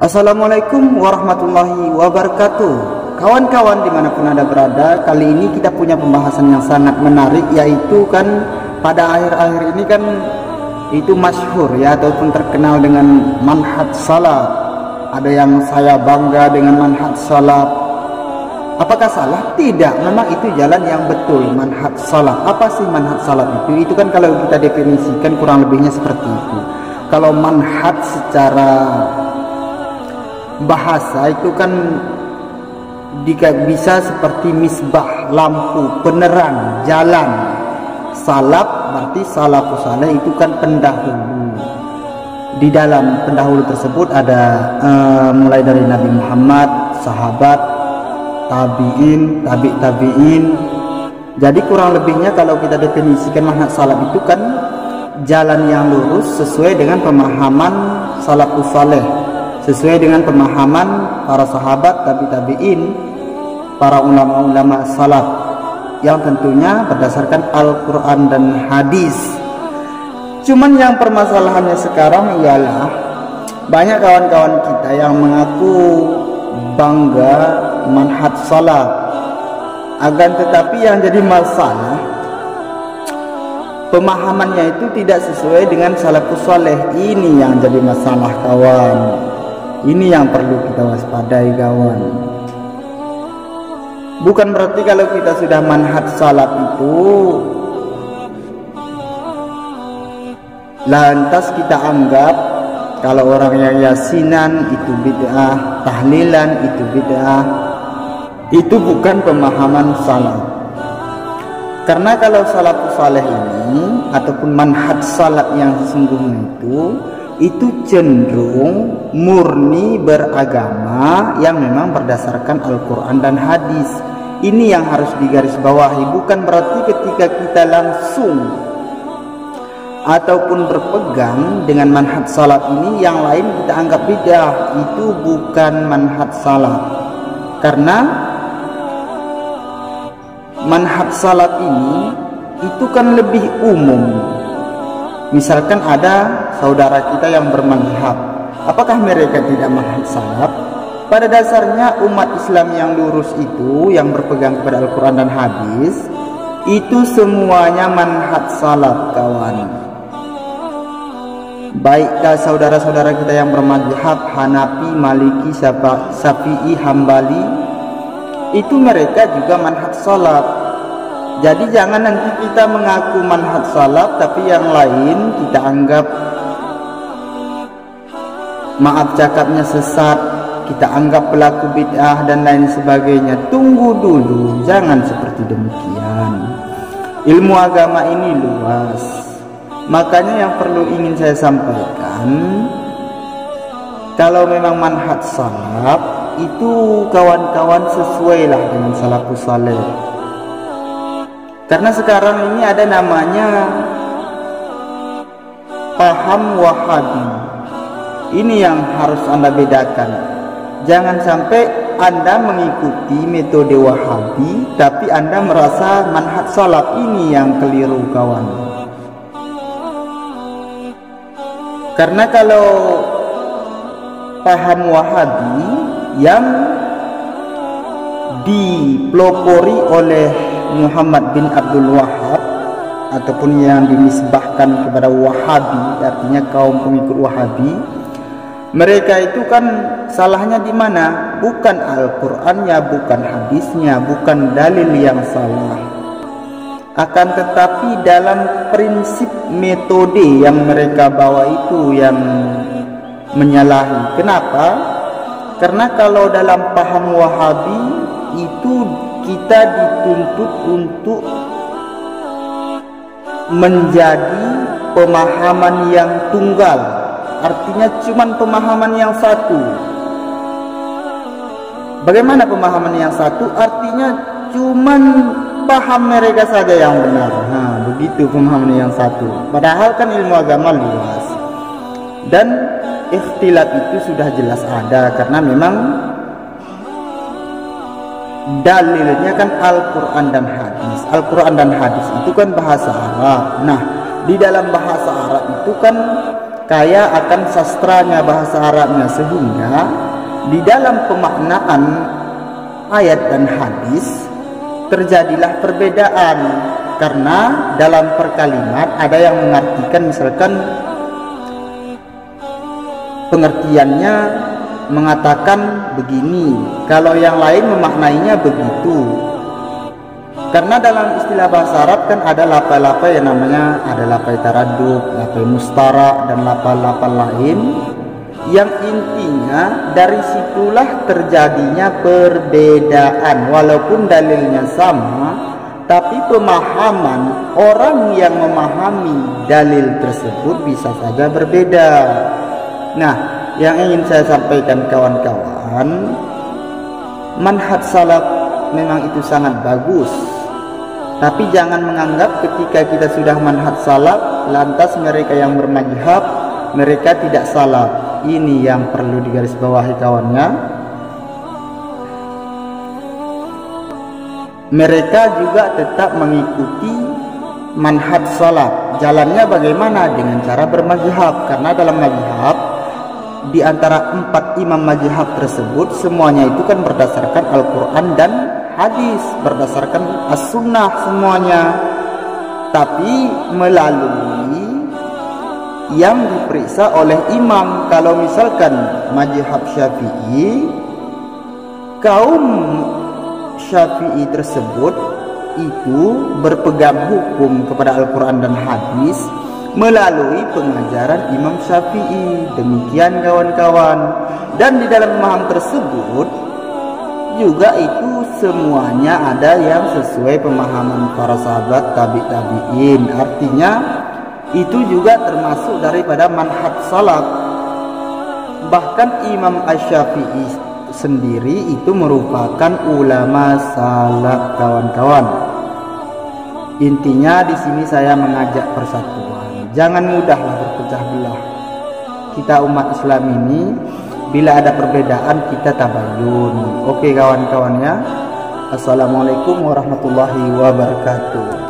Assalamualaikum warahmatullahi wabarakatuh. Kawan-kawan dimanapun Anda berada, kali ini kita punya pembahasan yang sangat menarik, yaitu kan pada akhir-akhir ini kan itu masyhur ya, ataupun terkenal dengan manhaj salaf. Ada yang saya bangga dengan manhaj salaf. Apakah salah? Tidak, memang itu jalan yang betul, manhaj salaf. Apa sih manhaj salaf itu? Itu kan kalau kita definisikan kurang lebihnya seperti itu. Kalau manhaj secara bahasa itu kan bisa seperti misbah, lampu, penerang, jalan. Salaf berarti salafus saleh itu kan pendahulu. Di dalam pendahulu tersebut ada mulai dari Nabi Muhammad, sahabat, tabi'in, tabi'in. Jadi kurang lebihnya kalau kita definisikan manhaj salaf itu kan jalan yang lurus sesuai dengan pemahaman salafus saleh, sesuai dengan pemahaman para sahabat, tabi'in, para ulama-ulama salaf, yang tentunya berdasarkan Al-Quran dan hadis. Cuman yang permasalahannya sekarang ialah banyak kawan-kawan kita yang mengaku bangga manhaj salaf, akan tetapi yang jadi masalah pemahamannya itu tidak sesuai dengan salafus saleh. Ini yang jadi masalah, kawan. Ini yang perlu kita waspadai, kawan. Bukan berarti kalau kita sudah manhaj salaf itu lantas kita anggap kalau orang yang yasinan itu bid'ah, tahlilan itu bid'ah. Itu bukan pemahaman salaf. Karena kalau salafus saleh ini ataupun manhaj salaf yang sesungguhnya itu cenderung murni beragama yang memang berdasarkan Al-Quran dan hadis. Ini yang harus digarisbawahi. Bukan berarti ketika kita langsung ataupun berpegang dengan manhaj salaf ini yang lain kita anggap bid'ah. Itu bukan manhaj salaf. Karena manhaj salaf ini itu kan lebih umum. Misalkan ada saudara kita yang bermanhaj, apakah mereka tidak manhaj salaf? Pada dasarnya umat Islam yang lurus itu, yang berpegang kepada Al-Quran dan hadis, itu semuanya manhaj salaf, kawan. Baikkah saudara-saudara kita yang bermadhab Hanafi, Maliki, Syafi'i, Hambali, itu mereka juga manhaj salaf. Jadi jangan nanti kita mengaku manhaj salaf tapi yang lain kita anggap, maaf cakapnya, sesat, kita anggap pelaku bid'ah dan lain sebagainya. Tunggu dulu, jangan seperti demikian. Ilmu agama ini luas. Makanya yang perlu ingin saya sampaikan, kalau memang manhaj salaf itu kawan-kawan sesuailah dengan salafus saleh. Karena sekarang ini ada namanya paham Wahabi. Ini yang harus Anda bedakan. Jangan sampai Anda mengikuti metode Wahabi tapi Anda merasa manhaj salaf. Ini yang keliru, kawan. Karena kalau paham Wahabi yang dipelopori oleh Muhammad bin Abdul Wahab ataupun yang dinisbahkan kepada Wahabi, artinya kaum pengikut Wahabi, mereka itu kan salahnya di mana? Bukan Al-Qur'annya, bukan hadisnya, bukan dalil yang salah. Akan tetapi dalam prinsip metode yang mereka bawa itu yang menyalahi. Kenapa? Karena kalau dalam paham Wahabi itu kita dituntut untuk menjadi pemahaman yang tunggal. Artinya cuman pemahaman yang satu. Bagaimana pemahaman yang satu? Artinya cuman paham mereka saja yang benar. Begitu pemahaman yang satu. Padahal kan ilmu agama luas. Dan ikhtilaf itu sudah jelas ada, karena memang dalilnya kan Al-Quran dan hadis. Al-Quran dan hadis itu kan bahasa Arab. Nah, di dalam bahasa Arab itu kan kaya akan sastranya bahasa Arabnya, sehingga di dalam pemaknaan ayat dan hadis terjadilah perbedaan. Karena dalam perkalimat ada yang mengartikan, misalkan pengertiannya mengatakan begini, kalau yang lain memaknainya begitu. Karena dalam istilah bahasa Arab kan ada lafal-lafal yang namanya, ada lafal taradud, lafal mustara, dan lafal-lafal lain yang intinya dari situlah terjadinya perbedaan. Walaupun dalilnya sama, tapi pemahaman orang yang memahami dalil tersebut bisa saja berbeda. Nah, yang ingin saya sampaikan kawan-kawan, manhaj salaf memang itu sangat bagus, tapi jangan menganggap ketika kita sudah manhaj salaf lantas mereka yang bermadzhab mereka tidak salaf. Ini yang perlu digarisbawahi kawannya. Mereka juga tetap mengikuti manhaj salaf. Jalannya bagaimana? Dengan cara bermadzhab. Karena dalam mazhab, di antara 4 imam mazhab tersebut semuanya itu kan berdasarkan Al-Quran dan hadis, berdasarkan as-sunnah semuanya, tapi melalui yang diperiksa oleh imam. Kalau misalkan mazhab Syafi'i, kaum Syafi'i tersebut itu berpegang hukum kepada Al-Quran dan hadis melalui pengajaran Imam Syafi'i. Demikian kawan-kawan. Dan di dalam pemahaman tersebut juga itu semuanya ada yang sesuai pemahaman para sahabat tabi'in. Artinya itu juga termasuk daripada manhaj salaf. Bahkan Imam Asy-Syafi'i sendiri itu merupakan ulama salaf kawan-kawan. Intinya di sini saya mengajak persatuan. Jangan mudahlah berpecah belah. Kita umat Islam ini bila ada perbedaan kita tabayun. Oke kawan-kawan ya. Assalamualaikum warahmatullahi wabarakatuh.